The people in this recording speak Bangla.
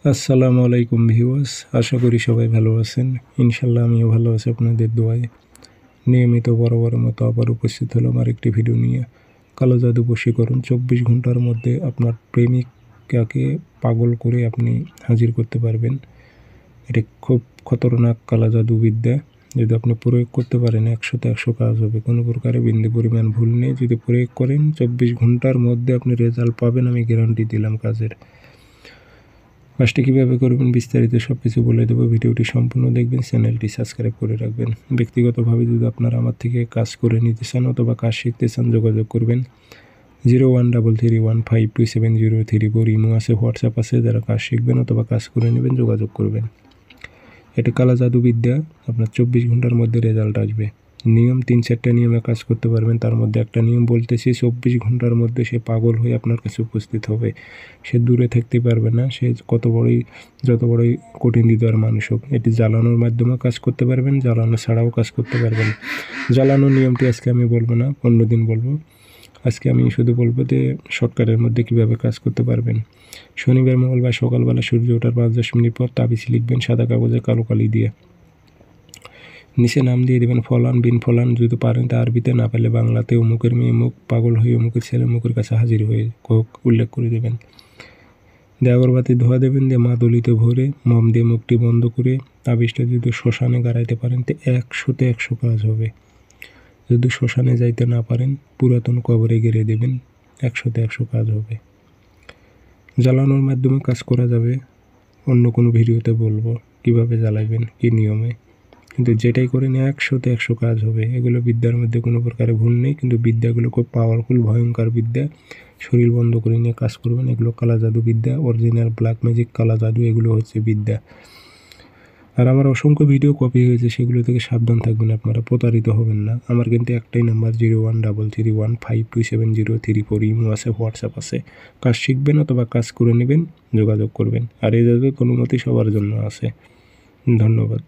আসসালামু আলাইকুম ভিউয়ার্স, আশা করি সবাই ভালো আছেন। ইনশাল্লাহ আমিও ভালো আছি আপনাদের দোয়ায়। নিয়মিত বরাবরের মতো আবার উপস্থিত হলাম আরেকটি ভিডিও নিয়ে। কালো জাদু বশীকরণ 24 ঘন্টার মধ্যে আপনার প্রেমিকাকে পাগল করে আপনি হাজির করতে পারবেন। এটি খুব খতরনাক কালো জাদু বিদ্যা। যদি আপনি প্রয়োগ করতে পারেন 100তে 100 কাজ হবে, কোনো প্রকারে বিন্দু পরিমাণ ভুল নেই। যদি প্রয়োগ করেন 24 ঘন্টার মধ্যে আপনি রেজাল্ট পাবেন, আমি গ্যারান্টি দিলাম কাজের। কাজটি কীভাবে করবেন বিস্তারিত সব কিছু বলে দেবো। ভিডিওটি সম্পূর্ণ দেখবেন, চ্যানেলটি সাবস্ক্রাইব করে রাখবেন। ব্যক্তিগতভাবে যদি আপনারা আমার থেকে কাজ করে নিতে চান অথবা কাজ শিখতে চান, যোগাযোগ করবেন 0133152703 ইমো আছে, হোয়াটসঅ্যাপ আছে। যারা কাজ শিখবেন অথবা কাজ করে নেবেন যোগাযোগ করবেন। এটা কালা জাদুবিদ্যা, আপনার 24 ঘন্টার মধ্যে রেজাল্ট আসবে। নিয়ম 3-4টা নিয়মে কাজ করতে পারবেন। তার মধ্যে একটা নিয়ম বলতেছি, 24 ঘন্টার মধ্যে সে পাগল হয়ে আপনার কাছে উপস্থিত হবে। সে দূরে থাকতে পারবে না, সে যত বড়ই কঠিন হৃদয়ের মানুষ হোক। এটি জ্বালানোর মাধ্যমে কাজ করতে পারবেন, জ্বালানো ছাড়াও কাজ করতে পারবেন। জ্বালানোর নিয়মটি আজকে আমি বলবো না, অন্যদিন বলবো। আজকে আমি শুধু বলবো যে শর্টকাটের মধ্যে কীভাবে কাজ করতে পারবেন। শনিবার মঙ্গলবার সকালবেলা সূর্য ওঠার 5-10 মিনিট পর তাবিজ লিখবেন সাদা কাগজে কালো কালি দিয়ে। নিচে নাম দিয়ে দেবেন ফলান বিন ফলান, যদি পারেন তা আরবিতে, না পারলে বাংলাতে। অমুকের মেয়ে মুখ পাগল হয়ে অমুকের ছেলে মুখের কাছে হাজির হয়ে উল্লেখ করে দেবেন। দিয়ে আগরবাতি ধোয়া দেবেন, দিয়ে মা দলিতে ভরে মম দিয়ে মুখটি বন্ধ করে তাবিজটা যদি শ্মশানে গাড়াইতে পারেন তো 100তে 100 কাজ হবে। যদি শ্মশানে যাইতে না পারেন পুরাতন কবরে গেড়ে দেবেন, 100তে 100 কাজ হবে। জ্বালানোর মাধ্যমে কাজ করা যাবে, অন্য কোনো ভিডিওতে বলবো কিভাবে জ্বালাইবেন কী নিয়মে। কিন্তু যেটাই করেন 100তে 100 কাজ হবে। এগুলো বিদ্যার মধ্যে কোনো প্রকারে ভুল নেই, কিন্তু বিদ্যাগুলো খুব পাওয়ারফুল, ভয়ঙ্কর বিদ্যা। শরীর বন্ধ করে নিয়ে কাজ করবেন। এগুলো কালা জাদু বিদ্যা, অরিজিনাল ব্ল্যাক ম্যাজিক কালা জাদু, এগুলো হচ্ছে বিদ্যা। আর আমার অসংখ্য ভিডিও কপি হয়েছে, সেগুলো থেকে সাবধান থাকবেন, আপনারা প্রতারিত হবেন না। আমার কিন্তু একটাই নাম্বার 0133152703 ইমো আছে, হোয়াটসঅ্যাপ আছে। কাজ শিখবেন অথবা কাজ করে নেবেন, যোগাযোগ করবেন। আর এই জাদুর অনুমতি সবার জন্য আছে। ধন্যবাদ।